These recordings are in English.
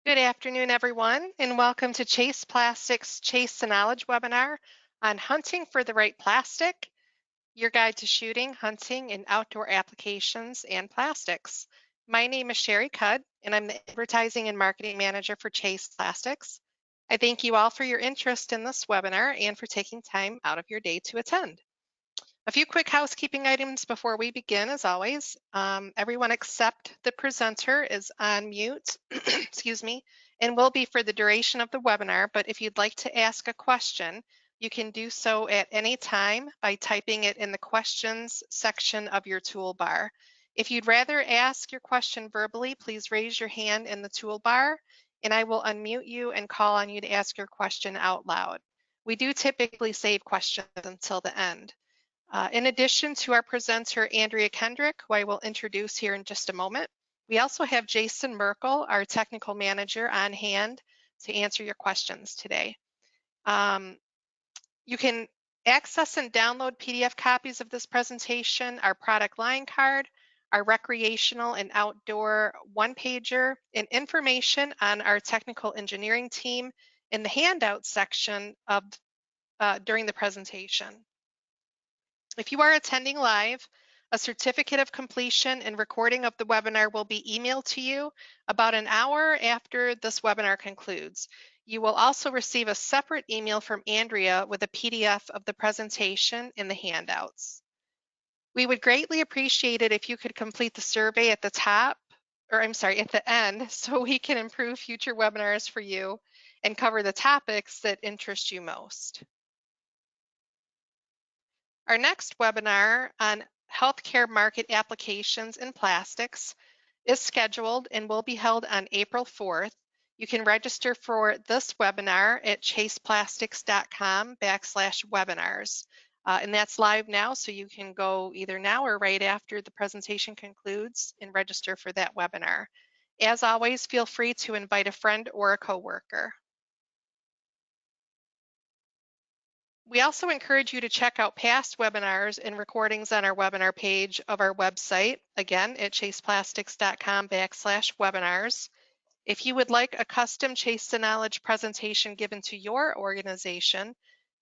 Good afternoon, everyone, and welcome to Chase Plastics Chase the Knowledge webinar on hunting for the right plastic, your guide to shooting, hunting, and outdoor applications and plastics. My name is Sherry Cudd, and I'm the Advertising and Marketing Manager for Chase Plastics. I thank you all for your interest in this webinar and for taking time out of your day to attend. A few quick housekeeping items before we begin, as always. Everyone except the presenter is on mute, excuse me, and will be for the duration of the webinar. But if you'd like to ask a question, you can do so at any time by typing it in the questions section of your toolbar. If you'd rather ask your question verbally, please raise your hand in the toolbar and I will unmute you and call on you to ask your question out loud. We do typically save questions until the end. In addition to our presenter, Andrea Kendrick, who I will introduce here in just a moment, we also have Jason Merkel, our technical manager, on hand to answer your questions today. You can access and download PDF copies of this presentation, our product line card, our recreational and outdoor one-pager, and information on our technical engineering team in the handout section of during the presentation. If you are attending live, a certificate of completion and recording of the webinar will be emailed to you about an hour after this webinar concludes. You will also receive a separate email from Andrea with a PDF of the presentation and the handouts. We would greatly appreciate it if you could complete the survey at the top, or I'm sorry, at the end, so we can improve future webinars for you and cover the topics that interest you most. Our next webinar on healthcare market applications in plastics is scheduled and will be held on April 4th. You can register for this webinar at chaseplastics.com/webinars. And that's live now, so you can go either now or right after the presentation concludes and register for that webinar. As always, feel free to invite a friend or a coworker. We also encourage you to check out past webinars and recordings on our webinar page of our website, again, at chaseplastics.com/webinars. If you would like a custom Chase the Knowledge presentation given to your organization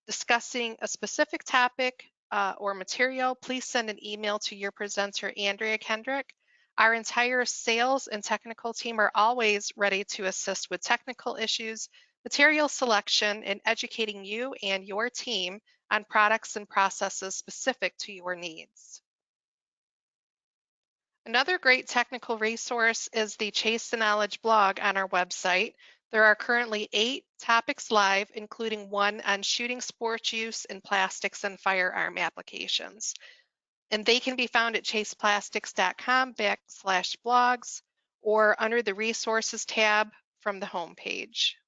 discussing a specific topic or material, please send an email to your presenter, Andrea Kendrick. Our entire sales and technical team are always ready to assist with technical issues, material selection, and educating you and your team on products and processes specific to your needs. Another great technical resource is the Chase the Knowledge blog on our website. There are currently 8 topics live, including one on shooting sports use in plastics and firearm applications. And they can be found at chaseplastics.com/blogs or under the resources tab from the home page.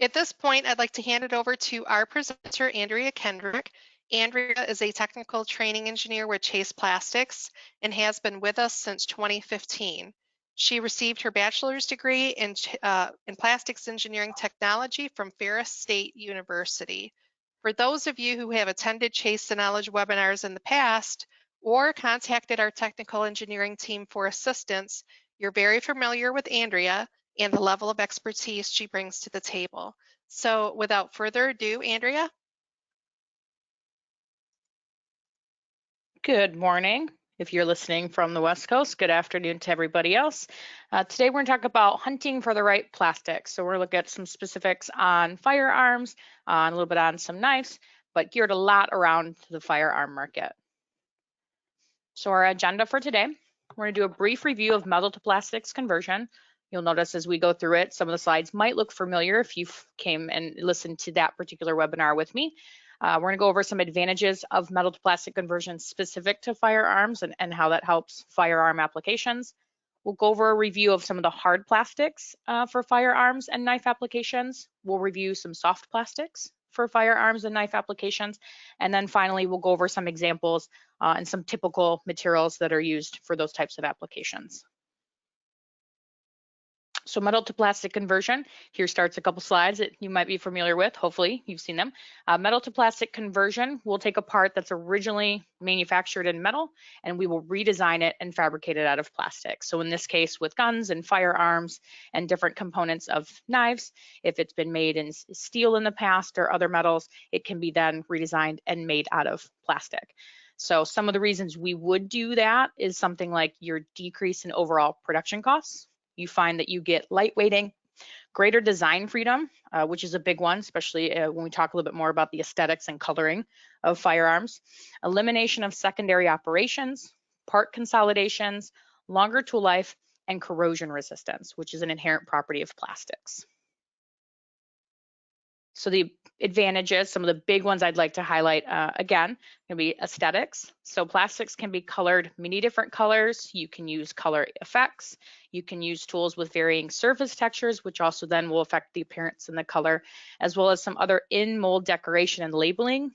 At this point, I'd like to hand it over to our presenter, Andrea Kendrick. Andrea is a technical training engineer with Chase Plastics and has been with us since 2015. She received her bachelor's degree in plastics engineering technology from Ferris State University. For those of you who have attended Chase the Knowledge webinars in the past or contacted our technical engineering team for assistance, you're very familiar with Andrea and the level of expertise she brings to the table. So without further ado, Andrea. Good morning. If you're listening from the West Coast, good afternoon to everybody else. Today we're going to talk about hunting for the right plastic. So we're going to look at some specifics on firearms, a little bit on some knives, but geared a lot around the firearm market. So our agenda for today, we're going to do a brief review of metal to plastics conversion. You'll notice as we go through it, some of the slides might look familiar if you came and listened to that particular webinar with me. We're going to go over some advantages of metal to plastic conversion specific to firearms and how that helps firearm applications. We'll go over a review of some of the hard plastics for firearms and knife applications. We'll review some soft plastics for firearms and knife applications. And then finally, we'll go over some examples and some typical materials that are used for those types of applications. So metal to plastic conversion, here starts a couple slides that you might be familiar with. Hopefully you've seen them. Metal to plastic conversion, we'll take a part that's originally manufactured in metal and we will redesign it and fabricate it out of plastic. So in this case with guns and firearms and different components of knives, if it's been made in steel in the past or other metals, it can be then redesigned and made out of plastic. So some of the reasons we would do that is something like your decrease in overall production costs. You find that you get lightweighting, greater design freedom, which is a big one, especially when we talk a little bit more about the aesthetics and coloring of firearms, elimination of secondary operations, part consolidations, longer tool life, and corrosion resistance, which is an inherent property of plastics. So the advantages, some of the big ones I'd like to highlight, again, can be aesthetics. So plastics can be colored many different colors. You can use color effects. You can use tools with varying surface textures, which also then will affect the appearance and the color, as well as some other in-mold decoration and labeling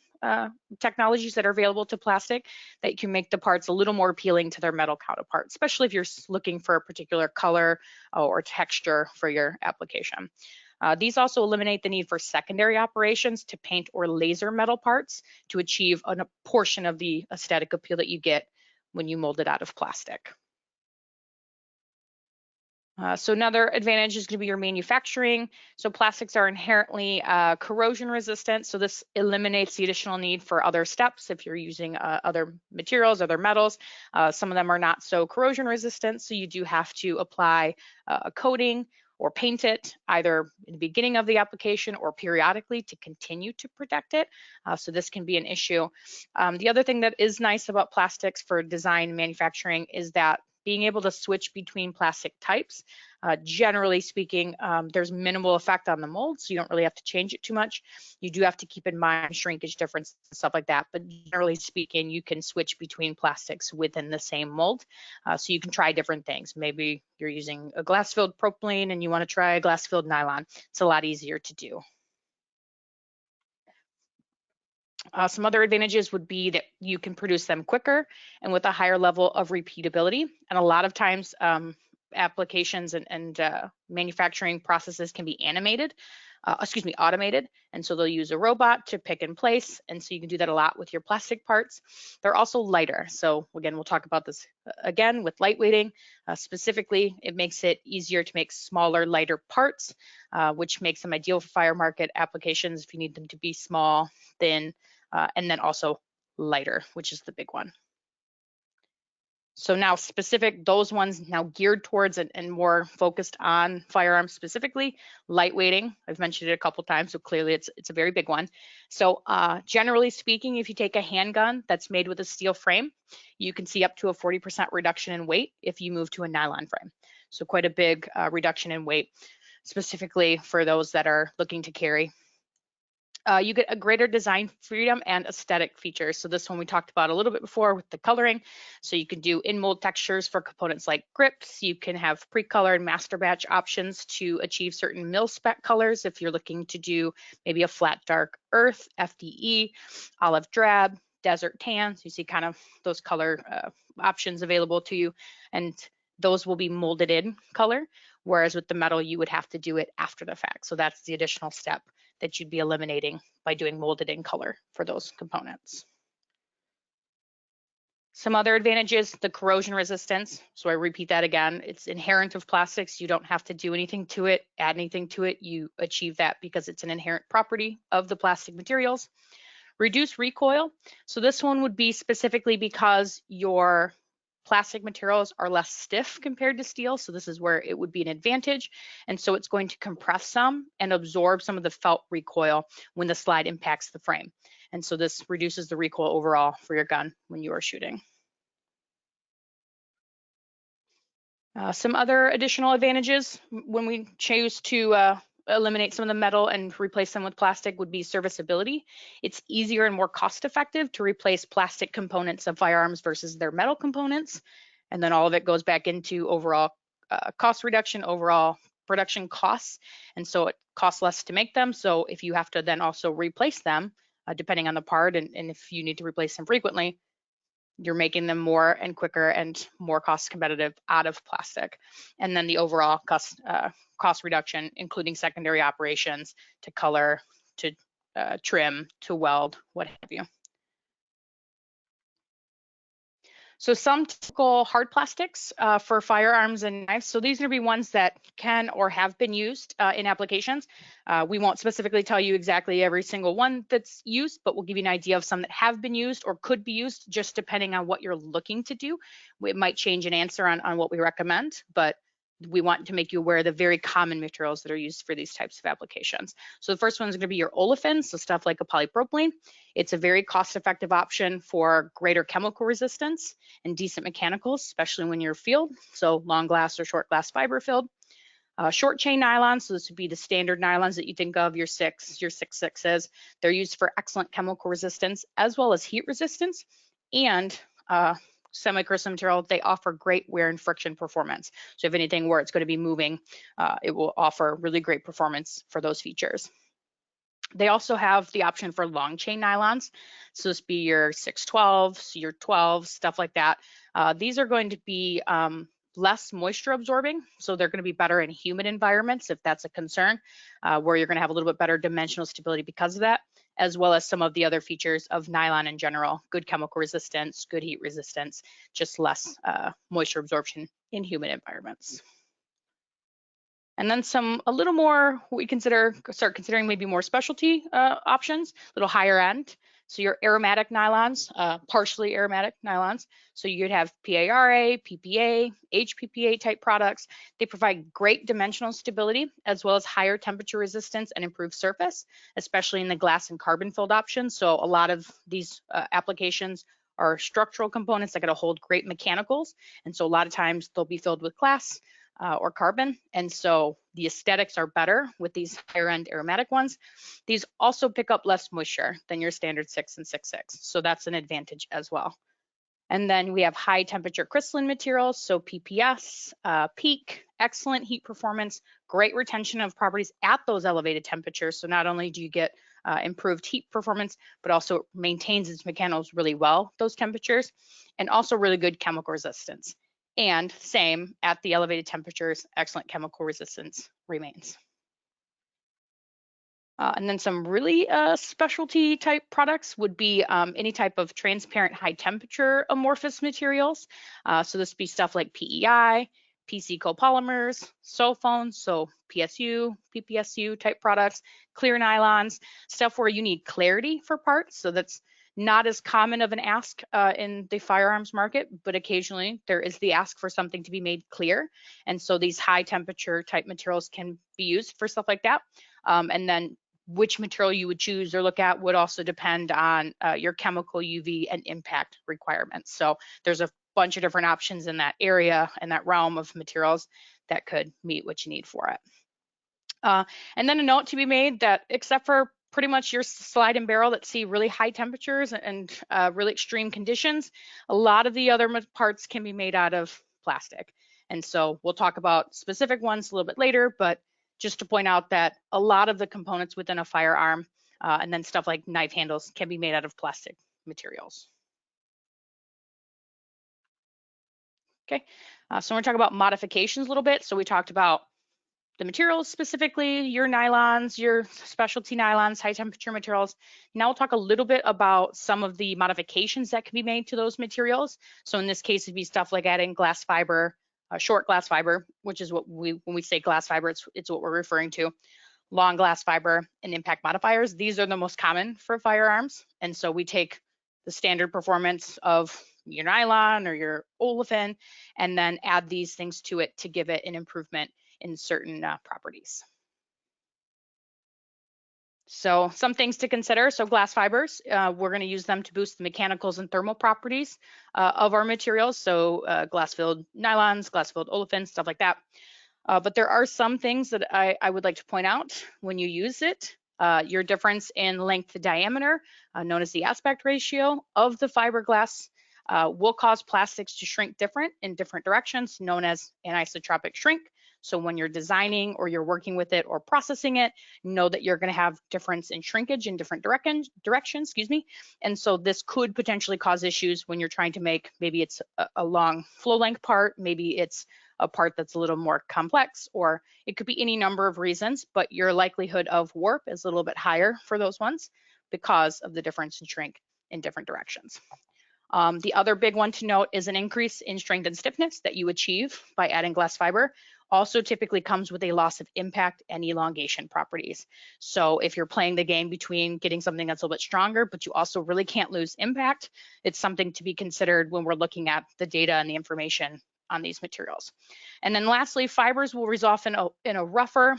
technologies that are available to plastic that can make the parts a little more appealing to their metal counterparts, especially if you're looking for a particular color or texture for your application. These also eliminate the need for secondary operations to paint or laser metal parts to achieve a portion of the aesthetic appeal that you get when you mold it out of plastic. So another advantage is going to be your manufacturing. So plastics are inherently corrosion resistant. So this eliminates the additional need for other steps if you're using other materials, other metals. Some of them are not so corrosion resistant. So you do have to apply a coating or paint it either in the beginning of the application or periodically to continue to protect it. So this can be an issue. The other thing that is nice about plastics for design and manufacturing is that being able to switch between plastic types, generally speaking, there's minimal effect on the mold, so you don't really have to change it too much. You do have to keep in mind shrinkage difference and stuff like that, but generally speaking, you can switch between plastics within the same mold. So you can try different things. Maybe you're using a glass-filled propylene and you want to try a glass-filled nylon. It's a lot easier to do. Some other advantages would be that you can produce them quicker and with a higher level of repeatability. And a lot of times applications and manufacturing processes can be automated. And so they'll use a robot to pick and place. And so you can do that a lot with your plastic parts. They're also lighter. So again, we'll talk about this again with lightweighting. Specifically, it makes it easier to make smaller, lighter parts, which makes them ideal for fire market applications if you need them to be small, thin, and then also lighter, which is the big one. So now specific, those ones now geared towards and more focused on firearms specifically, lightweighting. I've mentioned it a couple times, so clearly it's a very big one. So generally speaking, if you take a handgun that's made with a steel frame, you can see up to a 40% reduction in weight if you move to a nylon frame. So quite a big reduction in weight, specifically for those that are looking to carry. You get a greater design freedom and aesthetic features. So this one we talked about a little bit before with the coloring. So you can do in-mold textures for components like grips. You can have pre-colored master batch options to achieve certain mil-spec colors if you're looking to do maybe a flat dark earth, FDE, olive drab, desert tan. So you see kind of those color options available to you. And those will be molded in color. Whereas with the metal, you would have to do it after the fact. So that's the additional step that you'd be eliminating by doing molded in color for those components. Some other advantages, the corrosion resistance. So I repeat that again, it's inherent of plastics. You don't have to do anything to it, add anything to it. You achieve that because it's an inherent property of the plastic materials. Reduce recoil. So this one would be specifically because your plastic materials are less stiff compared to steel. So this is where it would be an advantage. And so it's going to compress some and absorb some of the felt recoil when the slide impacts the frame. And so this reduces the recoil overall for your gun when you are shooting. Some other additional advantages when we choose to eliminate some of the metal and replace them with plastic would be serviceability. It's easier and more cost effective to replace plastic components of firearms versus their metal components. And then all of it goes back into overall cost reduction, overall production costs. And so it costs less to make them. So if you have to then also replace them, depending on the part, and if you need to replace them frequently, you're making them more and quicker and more cost competitive out of plastic. And then the overall cost reduction, including secondary operations to color, to trim, to weld, what have you. So some typical hard plastics for firearms and knives. So these are going to be ones that can or have been used in applications. We won't specifically tell you exactly every single one that's used, but we'll give you an idea of some that have been used or could be used, just depending on what you're looking to do. It might change an answer on what we recommend, but we want to make you aware of the very common materials that are used for these types of applications. So the first one is going to be your olefins, so stuff like a polypropylene. It's a very cost-effective option for greater chemical resistance and decent mechanicals, especially when you're field, so long glass or short glass fiber filled. Short chain nylons, so this would be the standard nylons that you think of, your 6.6s. They're used for excellent chemical resistance as well as heat resistance, and semi-crystalline material, they offer great wear and friction performance. So if anything where it's going to be moving, it will offer really great performance for those features. They also have the option for long chain nylons. So this be your 612s, your 12s, stuff like that. These are going to be less moisture absorbing, so they're going to be better in humid environments if that's a concern, where you're going to have a little bit better dimensional stability because of that, as well as some of the other features of nylon in general: good chemical resistance, good heat resistance, just less moisture absorption in humid environments. And then a little more, we start considering maybe more specialty options, a little higher end. So your aromatic nylons, partially aromatic nylons. So you'd have PARA, PPA, HPPA type products. They provide great dimensional stability as well as higher temperature resistance and improved surface, especially in the glass and carbon filled options. So a lot of these applications are structural components that are going to hold great mechanicals. And so a lot of times they'll be filled with glass or carbon, and so the aesthetics are better with these higher end aromatic ones. These also pick up less moisture than your standard 6 and 6.6, so that's an advantage as well. And then we have high temperature crystalline materials, so PPS, PEEK, excellent heat performance, great retention of properties at those elevated temperatures. So not only do you get improved heat performance, but also maintains its mechanicals really well, those temperatures, and also really good chemical resistance. And same at the elevated temperatures, excellent chemical resistance remains. And then some really specialty type products would be any type of transparent high temperature amorphous materials. So this would be stuff like PEI, PC copolymers, sulfones, so PSU, PPSU type products, clear nylons, stuff where you need clarity for parts. So that's not as common of an ask in the firearms market, but occasionally there is the ask for something to be made clear. And so these high temperature type materials can be used for stuff like that. And then which material you would choose or look at would also depend on your chemical, UV, and impact requirements. So there's a bunch of different options in that area and that realm of materials that could meet what you need for it. And then a note to be made that except for pretty much your slide and barrel that see really high temperatures and really extreme conditions, a lot of the other parts can be made out of plastic. And so we'll talk about specific ones a little bit later, but just to point out that a lot of the components within a firearm and then stuff like knife handles can be made out of plastic materials. Okay, so we're gonna talk about modifications a little bit. So we talked about the materials specifically, your nylons, your specialty nylons, high temperature materials. Now we'll talk a little bit about some of the modifications that can be made to those materials. So in this case, it'd be stuff like adding glass fiber, short glass fiber, which is what when we say glass fiber, it's what we're referring to. Long glass fiber and impact modifiers. These are the most common for firearms. And so we take the standard performance of your nylon or your olefin and then add these things to it to give it an improvement in certain properties. So some things to consider. So glass fibers, we're going to use them to boost the mechanicals and thermal properties of our materials. So glass-filled nylons, glass-filled olefins, stuff like that. But there are some things that I would like to point out when you use it. Your difference in length to diameter, known as the aspect ratio of the fiberglass, will cause plastics to shrink different in different directions, known as anisotropic shrink. So when you're designing or you're working with it or processing it, know that you're going to have difference in shrinkage in different directions, and so this could potentially cause issues when you're trying to make, maybe it's a long flow length part, maybe it's a part that's a little more complex, or it could be any number of reasons, but your likelihood of warp is a little bit higher for those ones because of the difference in shrink in different directions. The other big one to note is an increase in strength and stiffness that you achieve by adding glass fiber also typically comes with a loss of impact and elongation properties. So if you're playing the game between getting something that's a little bit stronger, but you also really can't lose impact, it's something to be considered when we're looking at the data and the information on these materials. And then lastly, fibers will resolve in a rougher,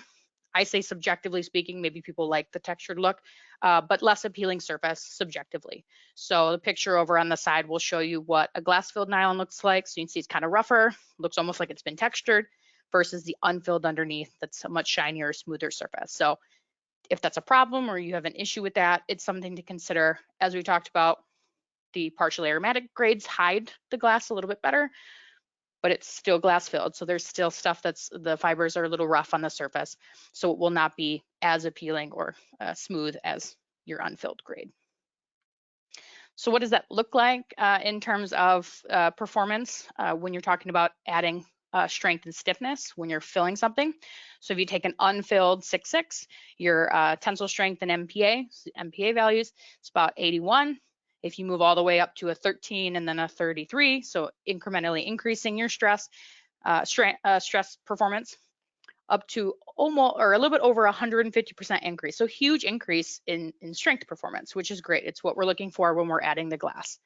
I say subjectively speaking, maybe people like the textured look, but less appealing surface subjectively. So the picture over on the side will show you what a glass-filled nylon looks like. So you can see it's kind of rougher, looks almost like it's been textured, versus the unfilled underneath that's a much shinier, smoother surface. So if that's a problem or you have an issue with that, it's something to consider. As we talked about, the partially aromatic grades hide the glass a little bit better, but it's still glass filled. So there's still stuff the fibers are a little rough on the surface. So it will not be as appealing or smooth as your unfilled grade. So what does that look like in terms of performance when you're talking about adding strength and stiffness when you're filling something? So if you take an unfilled 6.6, your tensile strength and MPa values, it's about 81. If you move all the way up to a 13 and then a 33, so incrementally increasing your stress performance up to almost or a little bit over 150% increase. So huge increase in strength performance, which is great. It's what we're looking for when we're adding the glass.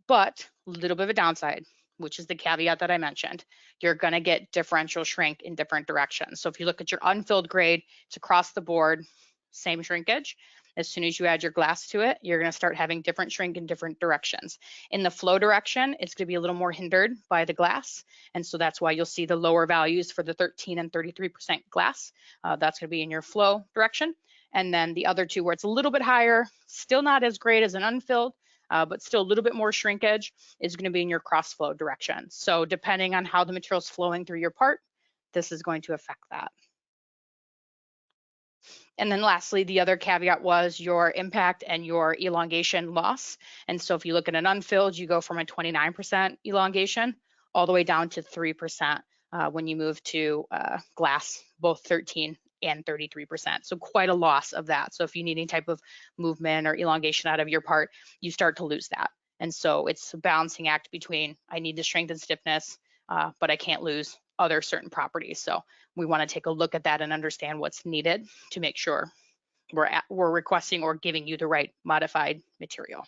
But a little bit of a downside, which is the caveat that I mentioned. You're going to get differential shrink in different directions. So if you look at your unfilled grade, it's across the board, same shrinkage. As soon as you add your glass to it, you're going to start having different shrink in different directions. In the flow direction, it's going to be a little more hindered by the glass. And so that's why you'll see the lower values for the 13 and 33% glass. That's going to be in your flow direction. And then the other two where it's a little bit higher, still not as great as an unfilled, but still a little bit more shrinkage, is going to be in your cross flow direction. So depending on how the material is flowing through your part, this is going to affect that. And then lastly, the other caveat was your impact and your elongation loss. And so if you look at an unfilled, you go from a 29% elongation all the way down to 3% when you move to glass, both 13 and 33%. So quite a loss of that. So if you need any type of movement or elongation out of your part, you start to lose that. And so it's a balancing act between I need the strength and stiffness, but I can't lose other certain properties. So we want to take a look at that and understand what's needed to make sure we're requesting or giving you the right modified material.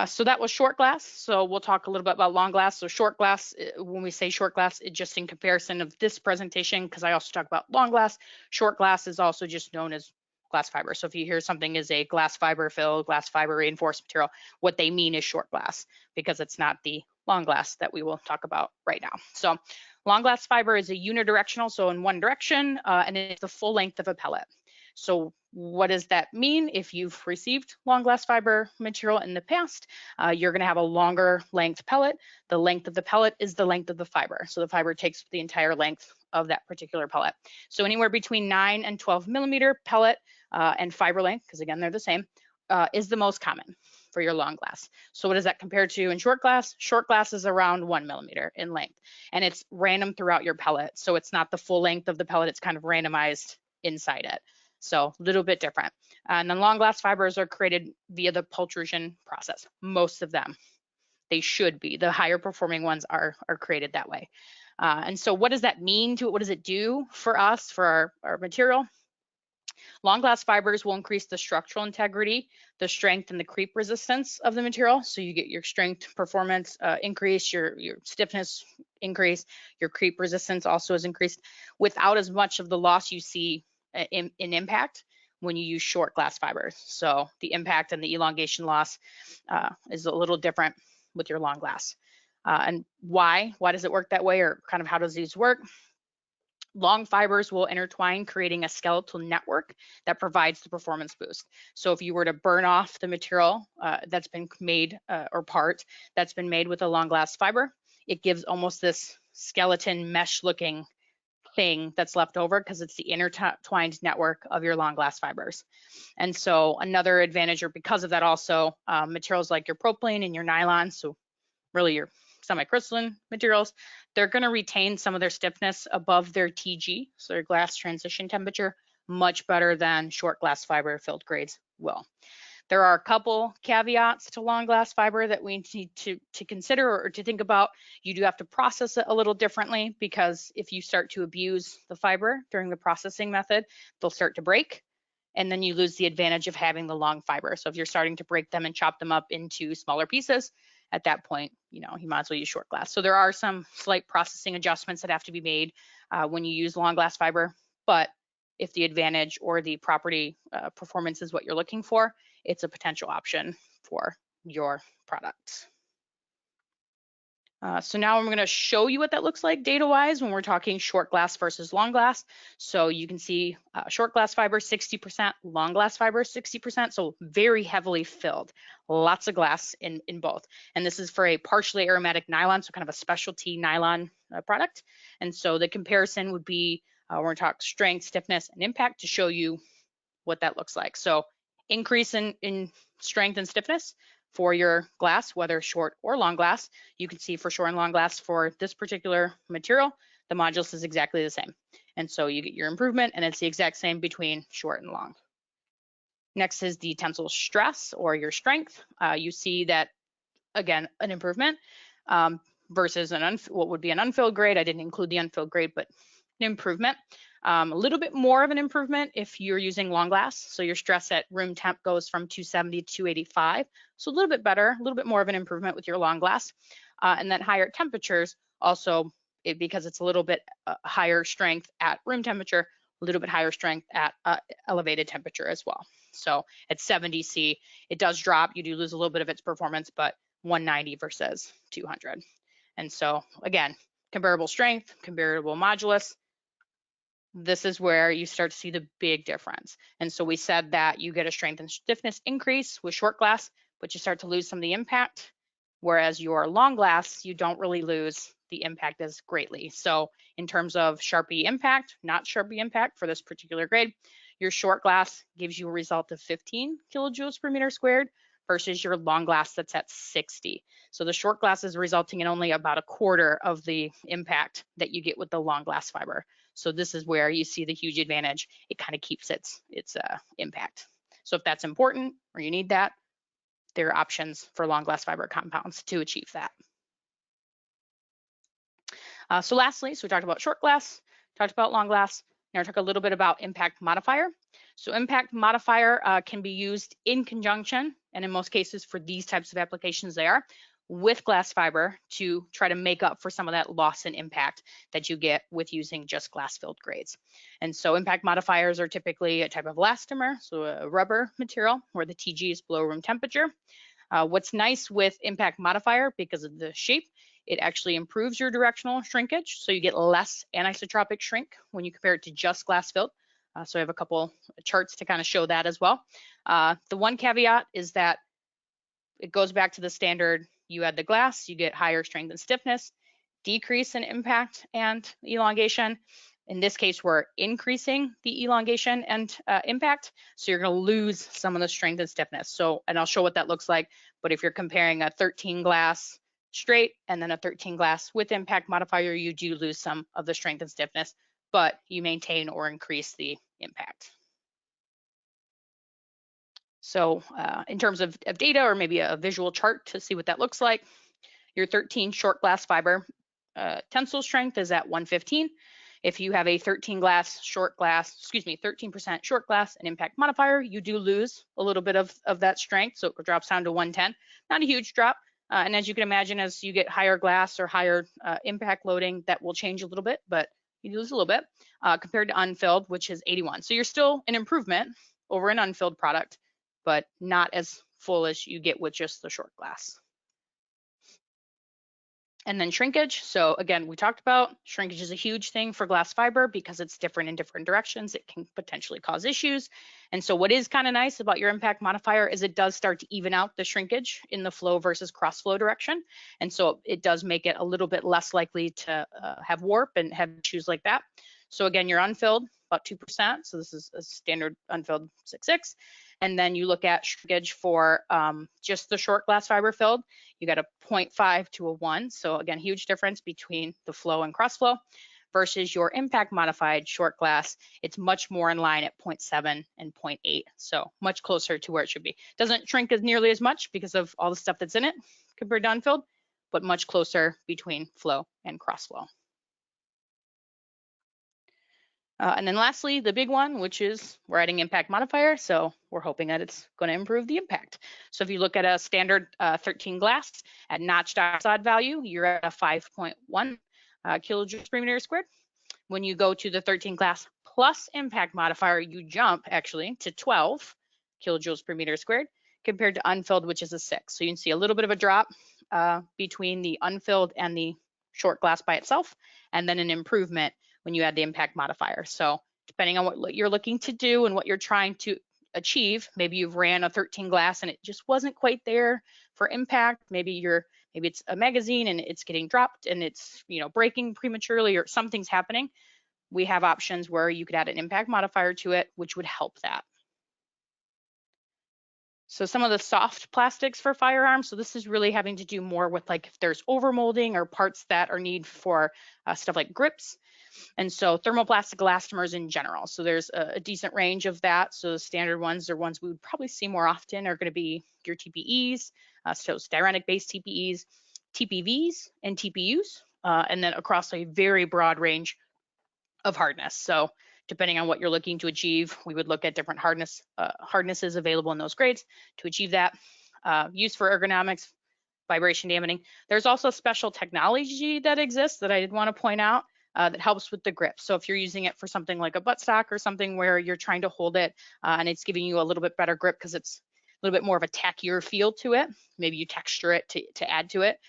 So that was short glass. So we'll talk a little bit about long glass. So short glass, when we say short glass, it just in comparison of this presentation, because I also talk about long glass, short glass is also just known as glass fiber. So if you hear something is a glass fiber fill, glass fiber reinforced material, what they mean is short glass, because it's not the long glass that we will talk about right now. So long glass fiber is a unidirectional, so in one direction, and it's the full length of a pellet. So what does that mean? If you've received long glass fiber material in the past, you're going to have a longer length pellet. The length of the pellet is the length of the fiber. So the fiber takes the entire length of that particular pellet. So anywhere between 9 and 12 millimeter pellet and fiber length, because again, they're the same, is the most common for your long glass. So what does that compare to in short glass? Short glass is around 1 millimeter in length, and it's random throughout your pellet. So it's not the full length of the pellet, it's kind of randomized inside it. So a little bit different. And then long glass fibers are created via the pultrusion process. Most of them, they should be. The higher performing ones are created that way. And so what does that mean to it? What does it do for us, for our material? Long glass fibers will increase the structural integrity, the strength, and the creep resistance of the material. So you get your strength performance increase, your stiffness increase, your creep resistance also is increased without as much of the loss you see in impact when you use short glass fibers. So the impact and the elongation loss is a little different with your long glass. And why does it work that way, or kind of how does these work? Long fibers will intertwine, creating a skeletal network that provides the performance boost. So if you were to burn off the material that's been made or part that's been made with a long glass fiber, it gives almost this skeleton mesh looking thing that's left over because it's the intertwined network of your long glass fibers. And so another advantage, or because of that also, materials like your propylene and your nylon, so really your semi-crystalline materials, they're going to retain some of their stiffness above their TG, so their glass transition temperature, much better than short glass fiber filled grades will. There are a couple caveats to long glass fiber that we need to consider or to think about. You do have to process it a little differently, because if you start to abuse the fiber during the processing method, they'll start to break, and then you lose the advantage of having the long fiber. So if you're starting to break them and chop them up into smaller pieces, at that point, you might as well use short glass. So there are some slight processing adjustments that have to be made when you use long glass fiber, but if the advantage or the property performance is what you're looking for, it's a potential option for your product. So now I'm going to show you what that looks like data-wise when we're talking short glass versus long glass. So you can see short glass fiber 60%, long glass fiber 60%, so very heavily filled, lots of glass in both. And this is for a partially aromatic nylon, so kind of a specialty nylon product. And so the comparison would be, we're going to talk strength, stiffness, and impact to show you what that looks like. So increase in strength and stiffness for your glass, whether short or long glass. You can see for short and long glass for this particular material, the modulus is exactly the same. And so you get your improvement, and it's the exact same between short and long. Next is the tensile stress or your strength. You see that, again, an improvement versus what would be an unfilled grade. I didn't include the unfilled grade, but an improvement. A little bit more of an improvement if you're using long glass. So your stress at room temp goes from 270 to 285. So a little bit better, a little bit more of an improvement with your long glass. And then higher temperatures also, because it's a little bit higher strength at room temperature, a little bit higher strength at elevated temperature as well. So at 70 C, it does drop. You do lose a little bit of its performance, but 190 versus 200. And so again, comparable strength, comparable modulus. This is where you start to see the big difference. And so we said that you get a strength and stiffness increase with short glass, but you start to lose some of the impact. Whereas your long glass, you don't really lose the impact as greatly. So in terms of Sharpie impact, not Sharpie impact for this particular grade, your short glass gives you a result of 15 kilojoules per meter squared versus your long glass that's at 60. So the short glass is resulting in only about a quarter of the impact that you get with the long glass fiber. So this is where you see the huge advantage. It kind of keeps its impact. So if that's important or you need that, there are options for long glass fiber compounds to achieve that. So lastly, so we talked about short glass, talked about long glass. Now we'll talk a little bit about impact modifier. So impact modifier can be used in conjunction, and in most cases for these types of applications they are, with glass fiber to try to make up for some of that loss in impact that you get with using just glass filled grades. And so impact modifiers are typically a type of elastomer, so a rubber material where the TG is below room temperature. What's nice with impact modifier, because of the shape, it actually improves your directional shrinkage, so you get less anisotropic shrink when you compare it to just glass filled. So I have a couple charts to kind of show that as well. The one caveat is that it goes back to the standard. You add the glass, you get higher strength and stiffness, decrease in impact and elongation. In this case, we're increasing the elongation and impact, so you're going to lose some of the strength and stiffness. So, and I'll show what that looks like, but if you're comparing a 13 glass straight and then a 13 glass with impact modifier, you do lose some of the strength and stiffness, but you maintain or increase the impact. So in terms of data, or maybe a visual chart to see what that looks like, your 13 short glass fiber tensile strength is at 115. If you have a 13% short glass and impact modifier, you do lose a little bit of that strength, so it drops down to 110. Not a huge drop, and as you can imagine, as you get higher glass or higher impact loading, that will change a little bit, but you lose a little bit compared to unfilled, which is 81. So you're still an improvement over an unfilled product, but not as full as you get with just the short glass. And then shrinkage. So again, we talked about shrinkage is a huge thing for glass fiber because it's different in different directions. It can potentially cause issues. And so what is kind of nice about your impact modifier is it does start to even out the shrinkage in the flow versus cross flow direction. And so it does make it a little bit less likely to have warp and have issues like that. So again, your unfilled, about 2%. So this is a standard unfilled 6.6. And then you look at shrinkage for just the short glass fiber filled, you got a 0.5 to a 1. So again, huge difference between the flow and cross flow versus your impact modified short glass. It's much more in line at 0.7 and 0.8. So much closer to where it should be. Doesn't shrink as nearly as much because of all the stuff that's in it compared to unfilled, but much closer between flow and cross flow. And then lastly, the big one, which is we're adding impact modifier. So we're hoping that it's going to improve the impact. So if you look at a standard 13 glass at notched oxide value, you're at a 5.1 kilojoules per meter squared. When you go to the 13 glass plus impact modifier, you jump actually to 12 kilojoules per meter squared compared to unfilled, which is a 6. So you can see a little bit of a drop between the unfilled and the short glass by itself, and then an improvement when you add the impact modifier. So depending on what you're looking to do and what you're trying to achieve, maybe you've ran a 13 glass and it just wasn't quite there for impact. Maybe it's a magazine and it's getting dropped and it's breaking prematurely or something's happening. We have options where you could add an impact modifier to it, which would help that. So some of the soft plastics for firearms. So this is really having to do more with like if there's overmolding or parts that are need for stuff like grips. And so thermoplastic elastomers in general. So there's a decent range of that. So the standard ones are ones we would probably see more often are going to be your TPEs, so styrenic-based TPEs, TPVs, and TPUs, and then across a very broad range of hardness. So depending on what you're looking to achieve, we would look at different hardnesses available in those grades to achieve that. Use for ergonomics, vibration dampening. There's also special technology that exists that I did want to point out that helps with the grip. So if you're using it for something like a buttstock or something where you're trying to hold it and it's giving you a little bit better grip because it's a little bit more of a tackier feel to it, maybe you texture it to add to it.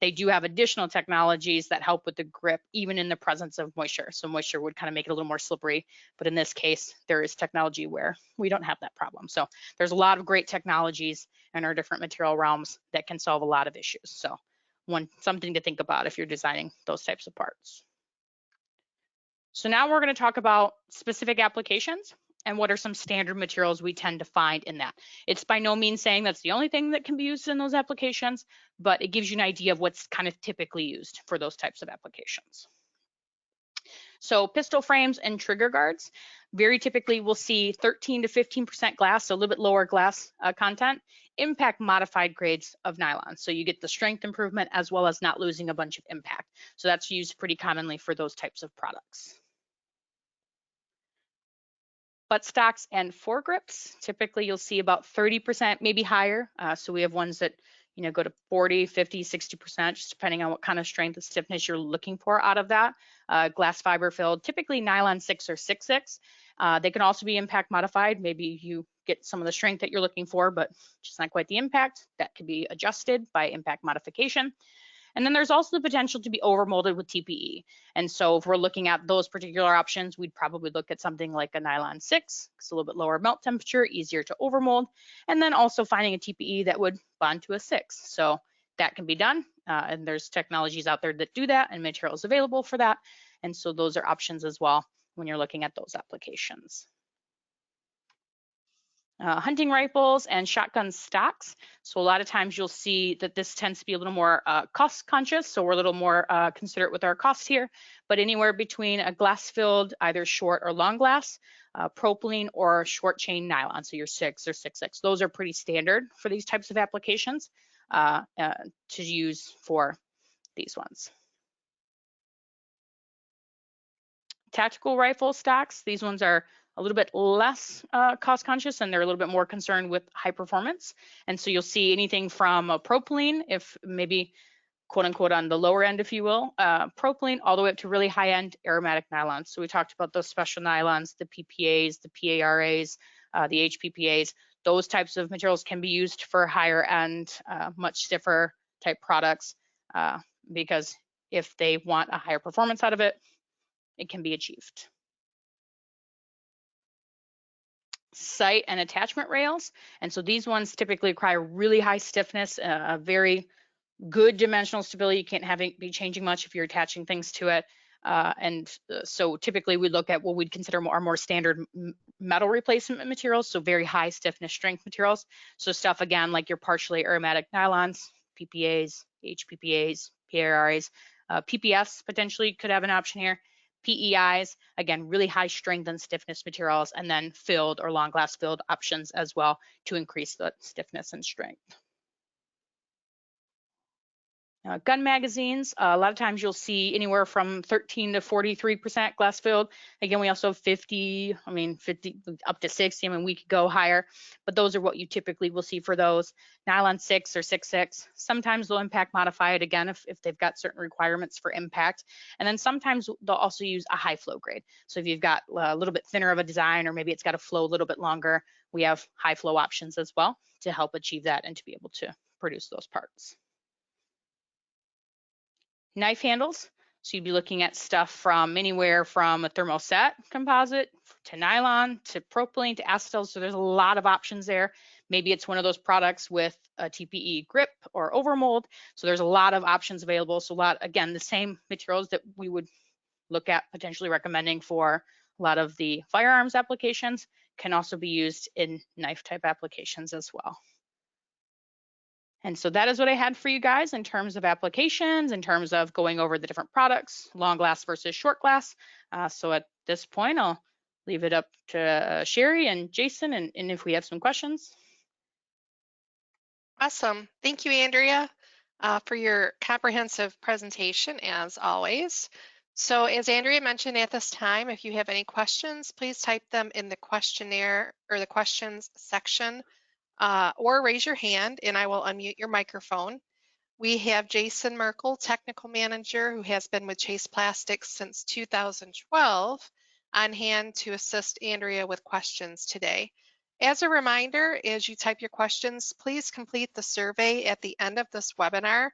They do have additional technologies that help with the grip, even in the presence of moisture. So moisture would kind of make it a little more slippery, but in this case, there is technology where we don't have that problem. So there's a lot of great technologies in our different material realms that can solve a lot of issues. So something to think about if you're designing those types of parts. So now we're going to talk about specific applications and what are some standard materials we tend to find in that. It's by no means saying that's the only thing that can be used in those applications, but it gives you an idea of what's kind of typically used for those types of applications. So pistol frames and trigger guards, very typically we'll see 13 to 15% glass, so a little bit lower glass content, impact modified grades of nylon. So you get the strength improvement as well as not losing a bunch of impact. So that's used pretty commonly for those types of products. Buttstocks and foregrips, typically you'll see about 30%, maybe higher. So we have ones that go to 40, 50, 60%, just depending on what kind of strength and stiffness you're looking for out of that. Glass fiber filled, typically nylon 6 or 6.6. They can also be impact modified. Maybe you get some of the strength that you're looking for, but just not quite the impact. That could be adjusted by impact modification. And then there's also the potential to be overmolded with TPE. And so if we're looking at those particular options, we'd probably look at something like a nylon 6. It's a little bit lower melt temperature, easier to overmold. And then also finding a TPE that would bond to a 6. So that can be done. And there's technologies out there that do that and materials available for that. And so those are options as well when you're looking at those applications. Hunting rifles and shotgun stocks. So a lot of times you'll see that this tends to be a little more cost conscious. So we're a little more considerate with our costs here, but anywhere between a glass filled, either short or long glass, propylene or short chain nylon. So your 6 or 6.6, those are pretty standard for these types of applications to use for these ones. Tactical rifle stocks, these ones are a little bit less cost conscious and they're a little bit more concerned with high performance. And so you'll see anything from a propylene, if maybe quote unquote on the lower end, if you will, propylene, all the way up to really high end aromatic nylons. So we talked about those special nylons, the PPAs, the PARAs, the HPPAs. Those types of materials can be used for higher end, much stiffer type products. because if they want a higher performance out of it, it can be achieved. Sight and attachment rails. And so these ones typically require really high stiffness, a very good dimensional stability. You can't have it be changing much if you're attaching things to it. So typically we look at what we'd consider our more standard metal replacement materials, so very high stiffness strength materials. So stuff again like your partially aromatic nylons, PPAs, HPPAs, PRIs, PPFs potentially could have an option here. PEIs, again, really high strength and stiffness materials, and then filled or long glass filled options as well to increase the stiffness and strength. Gun magazines, a lot of times you'll see anywhere from 13 to 43% glass filled. Again, we also have 50 up to 60. I mean, we could go higher, but those are what you typically will see for those. Nylon 6 or 6.6. Sometimes they'll impact modify it again if they've got certain requirements for impact. And then sometimes they'll also use a high flow grade. So if you've got a little bit thinner of a design, or maybe it's got to flow a little bit longer, we have high flow options as well to help achieve that and to be able to produce those parts. Knife handles, so you'd be looking at stuff from anywhere from a thermoset composite to nylon to propylene to acetal. So there's a lot of options there. Maybe it's one of those products with a TPE grip or overmold. So there's a lot of options available. So again, the same materials that we would look at potentially recommending for a lot of the firearms applications can also be used in knife type applications as well. And so that is what I had for you guys in terms of applications, in terms of going over the different products, long glass versus short glass. So at this point, I'll leave it up to Sherry and Jason, and if we have some questions. Awesome. Thank you, Andrea, for your comprehensive presentation, as always. So as Andrea mentioned at this time, if you have any questions, please type them in the questionnaire or the questions section, or raise your hand and I will unmute your microphone. We have Jason Merkel, Technical Manager, who has been with Chase Plastics since 2012, on hand to assist Andrea with questions today. As a reminder, as you type your questions, please complete the survey at the end of this webinar.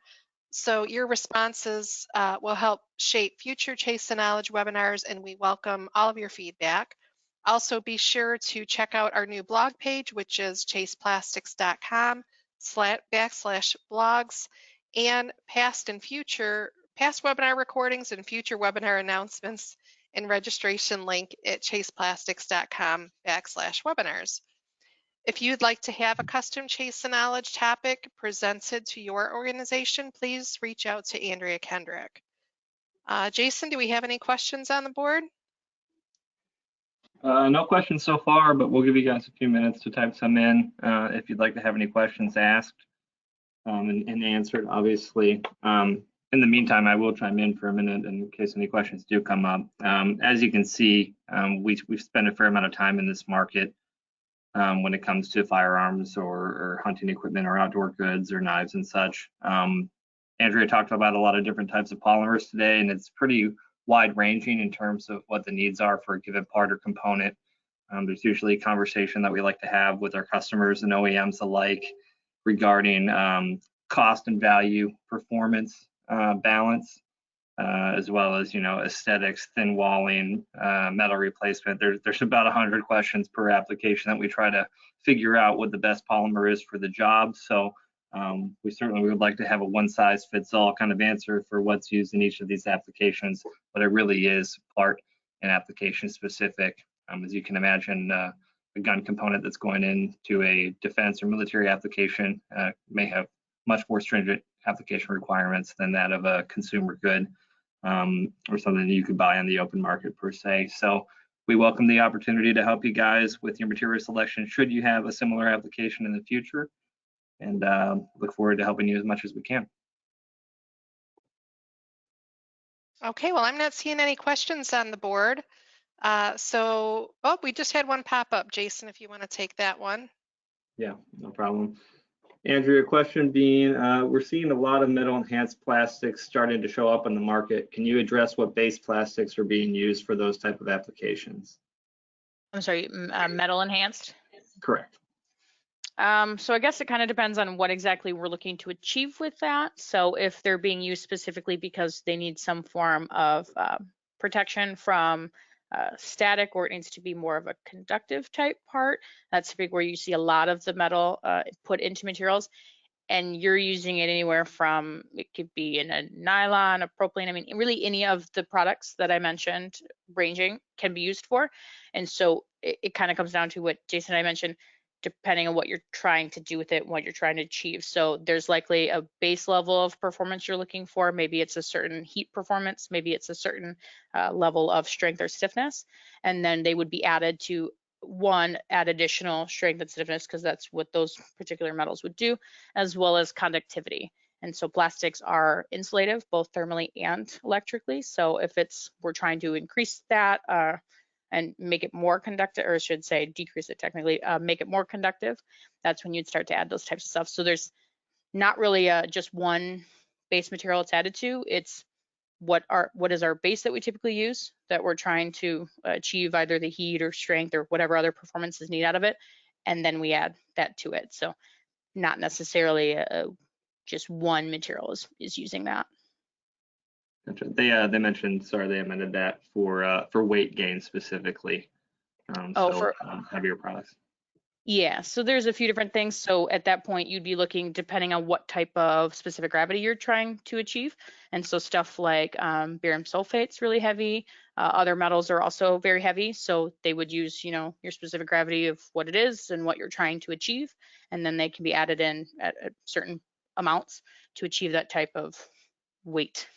So your responses will help shape future Chase the Knowledge webinars, and we welcome all of your feedback. Also, be sure to check out our new blog page, which is chaseplastics.com/blogs, and past webinar recordings and future webinar announcements and registration link at chaseplastics.com/webinars. If you'd like to have a custom Chase the Knowledge topic presented to your organization, please reach out to Andrea Kendrick. Jason, do we have any questions on the board? No questions so far, but we'll give you guys a few minutes to type some in if you'd like to have any questions asked and answered, obviously. In the meantime, I will chime in for a minute in case any questions do come up. As you can see, we've spent a fair amount of time in this market when it comes to firearms or hunting equipment or outdoor goods or knives and such. Andrea talked about a lot of different types of polymers today, and it's pretty wide ranging in terms of what the needs are for a given part or component. There's usually a conversation that we like to have with our customers and OEMs alike regarding cost and value, performance balance, as well as, aesthetics, thin walling, metal replacement. There's about 100 questions per application that we try to figure out what the best polymer is for the job. So we certainly would like to have a one-size-fits-all kind of answer for what's used in each of these applications, but it really is part and application specific. As you can imagine, a gun component that's going into a defense or military application may have much more stringent application requirements than that of a consumer good or something that you could buy on the open market per se. So we welcome the opportunity to help you guys with your material selection should you have a similar application in the future, and look forward to helping you as much as we can. Okay, well, I'm not seeing any questions on the board. We just had one pop up. Jason, if you want to take that one. Yeah, no problem. Andrea, question being, we're seeing a lot of metal enhanced plastics starting to show up on the market. Can you address what base plastics are being used for those type of applications? I'm sorry, metal enhanced? Correct. So I guess it kind of depends on what exactly we're looking to achieve with that. So if they're being used specifically because they need some form of protection from static, or it needs to be more of a conductive type part, that's big where you see a lot of the metal put into materials. And you're using it anywhere from, it could be in a nylon, a propylene, I mean, really any of the products that I mentioned ranging can be used for. And so it kind of comes down to what Jason and I mentioned, depending on what you're trying to do with it, what you're trying to achieve. So there's likely a base level of performance you're looking for. Maybe it's a certain heat performance, maybe it's a certain level of strength or stiffness, and then they would be added to add additional strength and stiffness, because that's what those particular metals would do, as well as conductivity. And so plastics are insulative, both thermally and electrically. So if we're trying to increase that and make it more conductive, or I should say decrease it technically, make it more conductive, that's when you'd start to add those types of stuff. So there's not really just one base material it's added to. It's what is our base that we typically use, that we're trying to achieve either the heat or strength or whatever other performance is needed out of it, and then we add that to it. So not necessarily just one material is using that. Gotcha. They mentioned, sorry, they amended that for weight gain specifically. Heavier products. Yeah, so there's a few different things. So at that point, you'd be looking depending on what type of specific gravity you're trying to achieve. And so stuff like barium sulfate's really heavy. Other metals are also very heavy. So they would use, your specific gravity of what it is and what you're trying to achieve. And then they can be added in at certain amounts to achieve that type of weight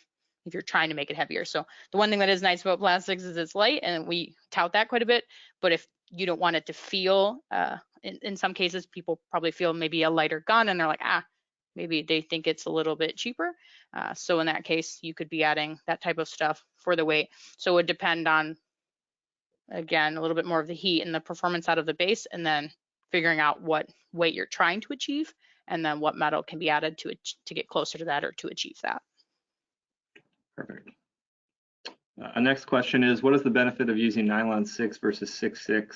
if you're trying to make it heavier. So the one thing that is nice about plastics is it's light, and we tout that quite a bit. But if you don't want it to feel, in some cases, people probably feel maybe a lighter gun, and they're like, maybe they think it's a little bit cheaper. So in that case, you could be adding that type of stuff for the weight. So it would depend on, again, a little bit more of the heat and the performance out of the base, and then figuring out what weight you're trying to achieve, and then what metal can be added to get closer to that or to achieve that. Perfect. Our next question is, what is the benefit of using nylon 6 versus 6.6?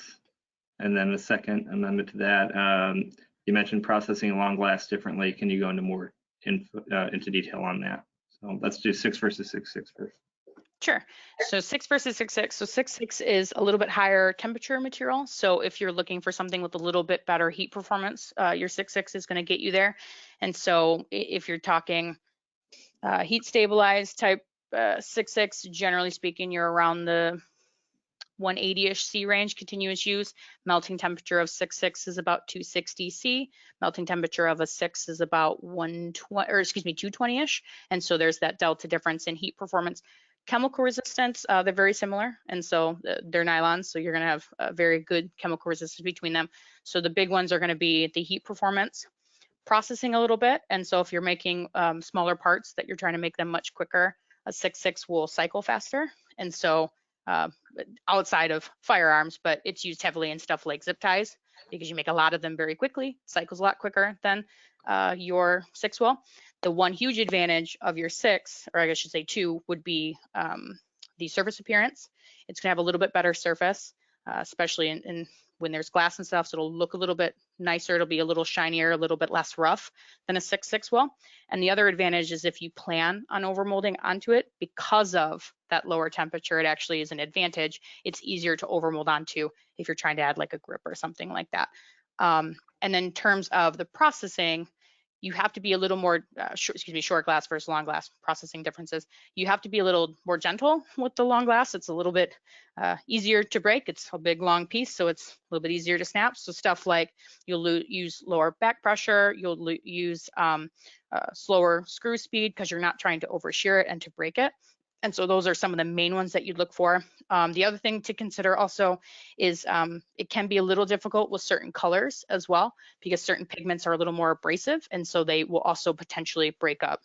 And then the second amendment to that, you mentioned processing long glass differently. Can you go into more into detail on that? So let's do 6 versus 6.6 first. Sure. So 6 versus 6.6. So 6.6 is a little bit higher temperature material. So if you're looking for something with a little bit better heat performance, your 6.6 is going to get you there. And so if you're talking heat stabilized type 6.6, generally speaking, you're around the 180-ish C range, continuous use. Melting temperature of 6.6 is about 260 C. Melting temperature of a 6 is about 220-ish. And so there's that delta difference in heat performance. Chemical resistance, they're very similar, and so they're nylons, so you're going to have a very good chemical resistance between them. So the big ones are going to be the heat performance, processing a little bit, and so if you're making smaller parts that you're trying to make them much quicker, a 6.6 will cycle faster. And so outside of firearms, but it's used heavily in stuff like zip ties, because you make a lot of them very quickly, cycles a lot quicker than your 6 will. The one huge advantage of your 6, or I should say 2, would be the surface appearance. It's going to have a little bit better surface, especially in when there's glass and stuff, so it'll look a little bit nicer. It'll be a little shinier, a little bit less rough than a 6.6 will. And the other advantage is if you plan on overmolding onto it, because of that lower temperature, it actually is an advantage. It's easier to overmold onto if you're trying to add like a grip or something like that. And then in terms of the processing, you have to be a little more, short glass versus long glass processing differences. You have to be a little more gentle with the long glass. It's a little bit easier to break. It's a big long piece, so it's a little bit easier to snap. So stuff like you'll use lower back pressure, you'll use slower screw speed, because you're not trying to over shear it and to break it. And so those are some of the main ones that you'd look for. The other thing to consider also is it can be a little difficult with certain colors as well, because certain pigments are a little more abrasive, and so they will also potentially break up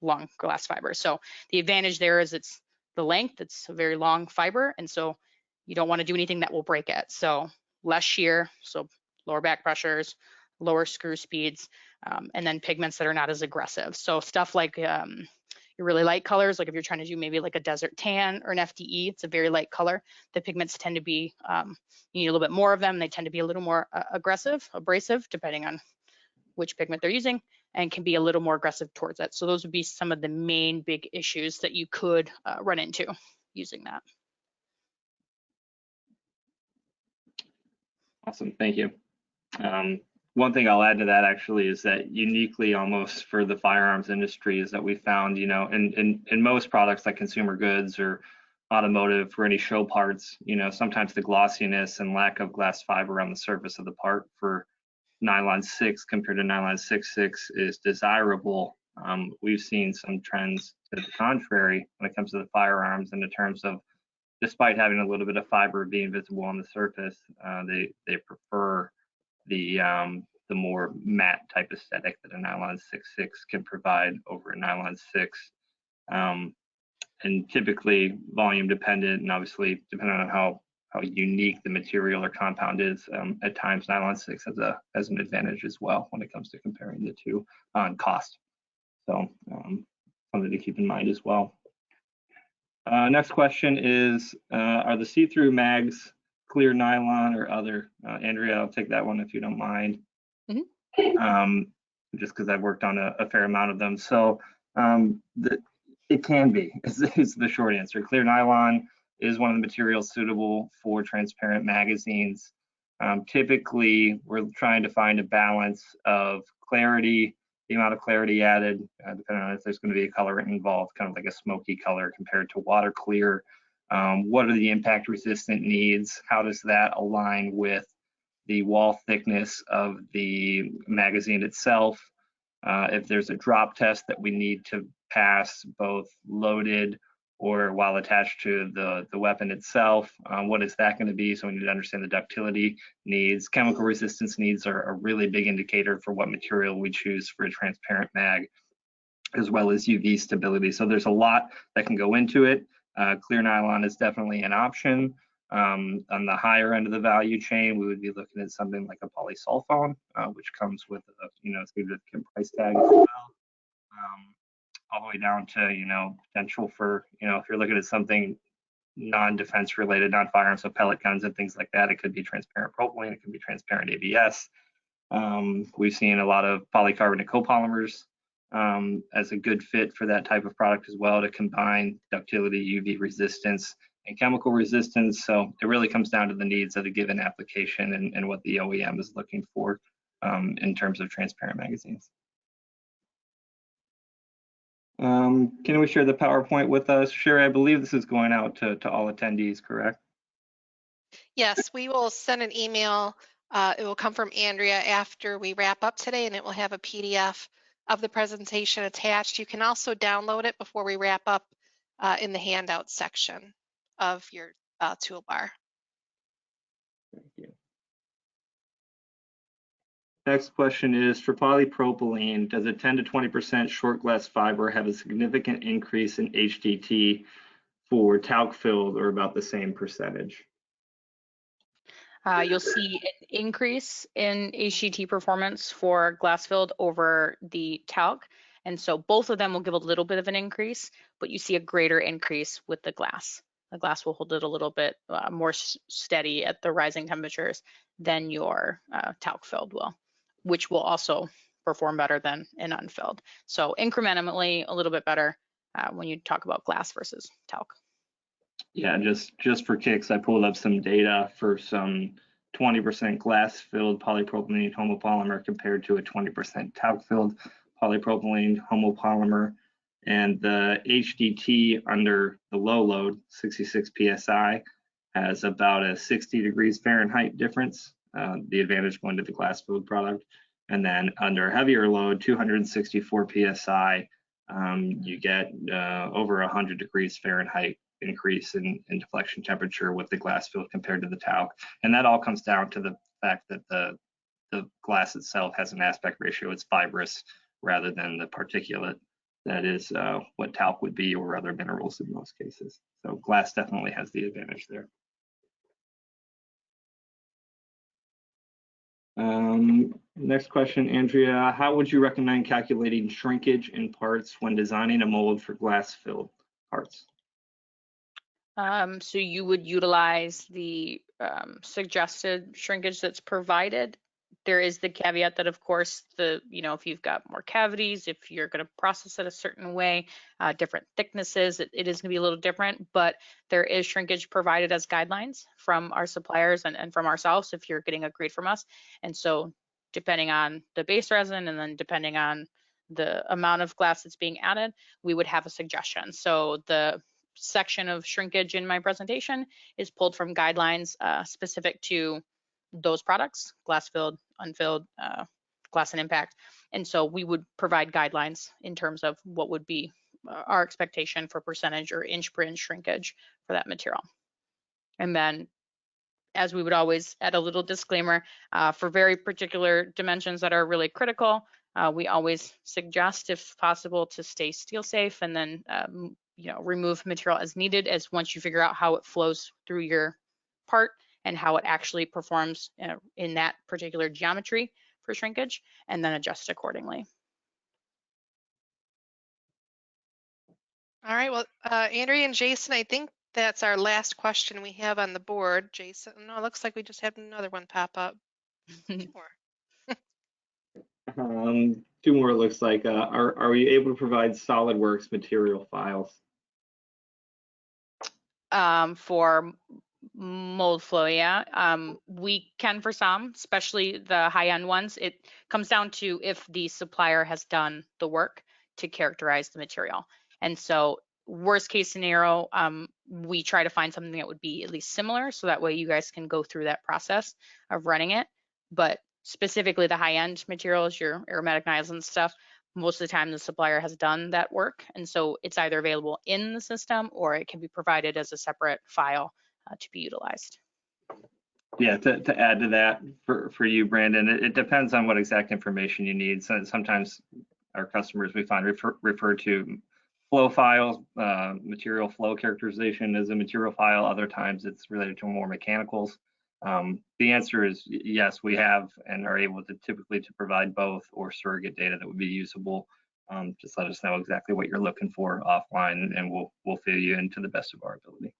long glass fiber. So the advantage there is it's the length, it's a very long fiber, and so you don't want to do anything that will break it. So less shear, so lower back pressures, lower screw speeds, and then pigments that are not as aggressive. So stuff like your really light colors, like if you're trying to do maybe like a desert tan or an FDE, it's a very light color. The pigments tend to be, you need a little bit more of them. They tend to be a little more abrasive, depending on which pigment they're using, and can be a little more aggressive towards it. So those would be some of the main big issues that you could run into using that. Awesome, thank you. One thing I'll add to that actually is that uniquely almost for the firearms industry is that we found, you know, in most products like consumer goods or automotive for any show parts, you know, sometimes the glossiness and lack of glass fiber on the surface of the part for nylon 6 compared to nylon 6.6 is desirable. We've seen some trends to the contrary when it comes to the firearms and in terms of despite having a little bit of fiber being visible on the surface, they prefer the more matte type aesthetic that a nylon 6.6 can provide over a nylon 6. And typically volume dependent and obviously depending on how unique the material or compound is, at times nylon 6 has an advantage as well when it comes to comparing the two on cost. So something to keep in mind as well. Next question is, are the see-through mags clear nylon or other? Andrea, I'll take that one if you don't mind. Mm-hmm. Just because I've worked on a fair amount of them. So it can be, is the short answer. Clear nylon is one of the materials suitable for transparent magazines. Typically, we're trying to find a balance of clarity, the amount of clarity added, depending on if there's going to be a colorant involved, kind of like a smoky color compared to water clear. What are the impact resistant needs? How does that align with the wall thickness of the magazine itself? If there's a drop test that we need to pass both loaded or while attached to the weapon itself, what is that going to be? So we need to understand the ductility needs. Chemical resistance needs are a really big indicator for what material we choose for a transparent mag, as well as UV stability. So there's a lot that can go into it. Clear nylon is definitely an option. On the higher end of the value chain, we would be looking at something like a polysulfone, which comes with a significant price tag as well. All the way down to potential for if you're looking at something non-defense related, non-firearms, so pellet guns and things like that, it could be transparent propylene, it could be transparent ABS. We've seen a lot of polycarbonate copolymers as a good fit for that type of product as well, to combine ductility, UV resistance, and chemical resistance. So it really comes down to the needs of a given application and what the OEM is looking for in terms of transparent magazines. Can we share the PowerPoint with us? Sherry, I believe this is going out to all attendees, correct? Yes, we will send an email. It will come from Andrea after we wrap up today, and it will have a PDF of the presentation attached. You can also download it before we wrap up in the handout section of your toolbar. Thank you. Next question is, for polypropylene, does a 10 to 20% short glass fiber have a significant increase in HDT for talc filled, or about the same percentage? You'll see an increase in HDT performance for glass filled over the talc. And so both of them will give a little bit of an increase, but you see a greater increase with the glass. The glass will hold it a little bit more steady at the rising temperatures than your talc filled will, which will also perform better than an unfilled. So incrementally a little bit better when you talk about glass versus talc. Yeah, just for kicks, I pulled up some data for some 20% glass filled polypropylene homopolymer compared to a 20% talc filled polypropylene homopolymer. And the HDT under the low load, 66 PSI, has about a 60 degrees Fahrenheit difference, the advantage going to the glass filled product. And then under heavier load, 264 PSI, you get over 100 degrees Fahrenheit increase in deflection temperature with the glass filled compared to the talc. And that all comes down to the fact that the glass itself has an aspect ratio. It's fibrous rather than the particulate that is what talc would be, or other minerals in most cases. So glass definitely has the advantage there. Next question, Andrea, how would you recommend calculating shrinkage in parts when designing a mold for glass-filled parts? So you would utilize the suggested shrinkage that's provided. There is the caveat that, of course, if you've got more cavities, if you're going to process it a certain way, different thicknesses, it is going to be a little different, but there is shrinkage provided as guidelines from our suppliers and from ourselves if you're getting a grade from us. And so depending on the base resin and then depending on the amount of glass that's being added, we would have a suggestion. So the section of shrinkage in my presentation is pulled from guidelines specific to those products, glass filled, unfilled, glass and impact. And so we would provide guidelines in terms of what would be our expectation for percentage or inch per inch shrinkage for that material. And then, as we would always add a little disclaimer, for very particular dimensions that are really critical, we always suggest, if possible, to stay steel safe and then remove material as needed, as once you figure out how it flows through your part and how it actually performs in that particular geometry for shrinkage, and then adjust accordingly. All right, well, Andrea and Jason, I think that's our last question we have on the board. Jason, no, it looks like we just had another one pop up. Two more. Two more, it looks like. Are we able to provide SolidWorks material files? For mold flow, yeah. We can for some, especially the high-end ones. It comes down to if the supplier has done the work to characterize the material. And so worst case scenario, we try to find something that would be at least similar, so that way you guys can go through that process of running it. But specifically the high-end materials, your aromatic nylon and stuff, most of the time the supplier has done that work. And so it's either available in the system or it can be provided as a separate file to be utilized. Yeah, to add to that for you, Brandon, it depends on what exact information you need. So sometimes our customers, we find, refer to flow files, material flow characterization as a material file. Other times it's related to more mechanicals. The answer is yes, we have and are able to typically to provide both or surrogate data that would be usable. Just let us know exactly what you're looking for offline, and we'll fill you in to the best of our ability.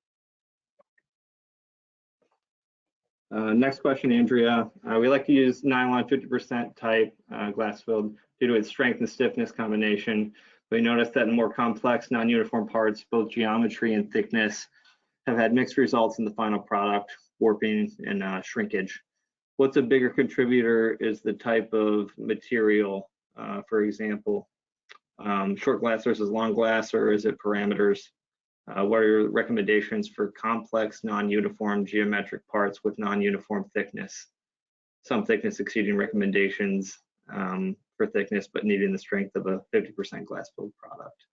Next question, Andrea. We like to use nylon 50% type glass filled due to its strength and stiffness combination. We noticed that in more complex non-uniform parts, both geometry and thickness have had mixed results in the final product, warping and shrinkage. What's a bigger contributor is the type of material, for example, short glass versus long glass, or is it parameters? What are your recommendations for complex non-uniform geometric parts with non-uniform thickness? Some thickness exceeding recommendations for thickness, but needing the strength of a 50% glass filled product.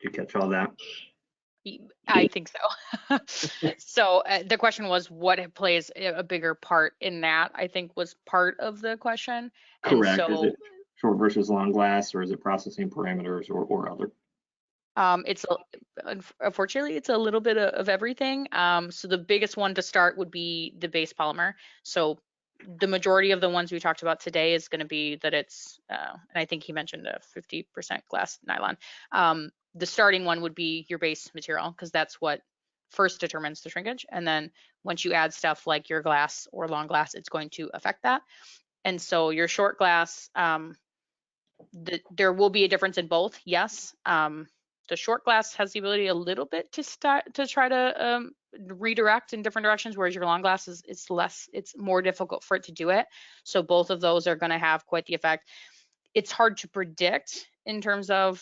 Did you catch all that? I think so. So the question was, what plays a bigger part in that, I think was part of the question. Correct. And so, is it short versus long glass, or is it processing parameters or other? Unfortunately, it's a little bit of everything. So the biggest one to start would be the base polymer. So the majority of the ones we talked about today is going to be that it's, and I think he mentioned a 50% glass nylon. The starting one would be your base material, because that's what first determines the shrinkage. And then once you add stuff like your glass or long glass, it's going to affect that. And so your short glass, there will be a difference in both, yes. The short glass has the ability a little bit to try to redirect in different directions, whereas your long glass it's more difficult for it to do it. So both of those are going to have quite the effect. It's hard to predict in terms of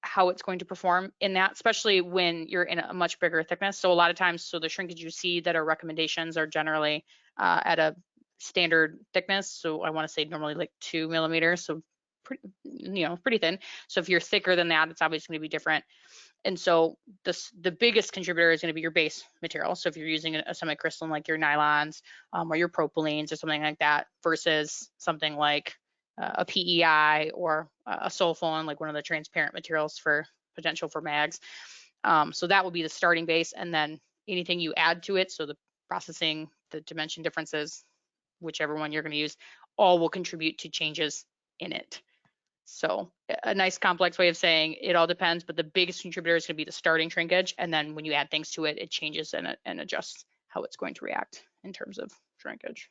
how it's going to perform in that, especially when you're in a much bigger thickness. So a lot of times, so the shrinkage you see that are recommendations are generally at a standard thickness. So I want to say normally like 2 millimeters. So pretty thin. So if you're thicker than that, it's obviously going to be different. And so the biggest contributor is going to be your base material. So if you're using a semi-crystalline like your nylons or your propylenes or something like that, versus something like a PEI or a sulfone, like one of the transparent materials for potential for mags. So that would be the starting base, and then anything you add to it, so the processing, the dimension differences, whichever one you're going to use, all will contribute to changes in it. So a nice complex way of saying it all depends, but the biggest contributor is going to be the starting shrinkage. And then when you add things to it, it changes and adjusts how it's going to react in terms of shrinkage.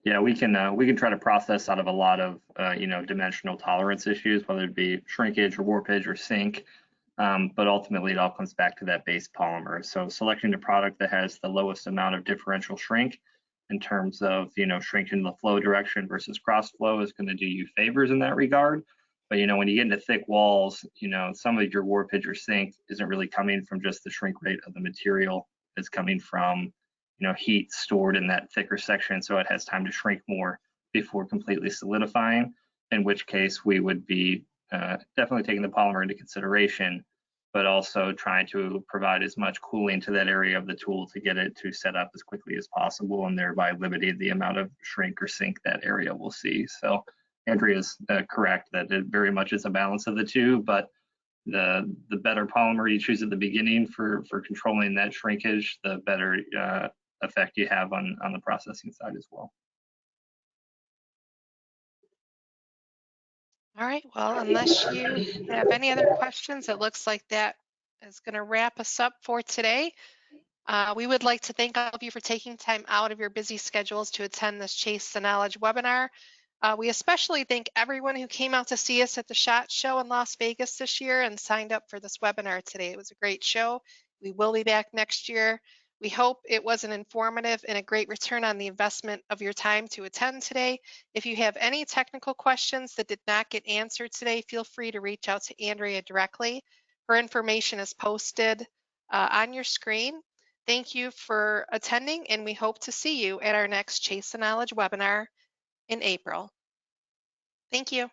Yeah, we can try to process out of a lot of dimensional tolerance issues, whether it be shrinkage or warpage or sink. But ultimately, it all comes back to that base polymer. So selecting the product that has the lowest amount of differential shrink in terms of shrink in the flow direction versus cross flow is going to do you favors in that regard. But when you get into thick walls, some of your warpage or sink isn't really coming from just the shrink rate of the material. It's coming from heat stored in that thicker section, so it has time to shrink more before completely solidifying. In which case, we would be definitely taking the polymer into consideration, but also trying to provide as much cooling to that area of the tool to get it to set up as quickly as possible, and thereby limiting the amount of shrink or sink that area will see. So Andrea's correct that it very much is a balance of the two, but the better polymer you choose at the beginning for controlling that shrinkage, the better effect you have on the processing side as well. All right, well, unless you have any other questions, it looks like that is going to wrap us up for today. We would like to thank all of you for taking time out of your busy schedules to attend this Chase the Knowledge webinar. We especially thank everyone who came out to see us at the SHOT Show in Las Vegas this year and signed up for this webinar today. It was a great show. We will be back next year. We hope it was an informative and a great return on the investment of your time to attend today. If you have any technical questions that did not get answered today, feel free to reach out to Andrea directly. Her information is posted on your screen. Thank you for attending, and we hope to see you at our next Chase the Knowledge webinar in April. Thank you.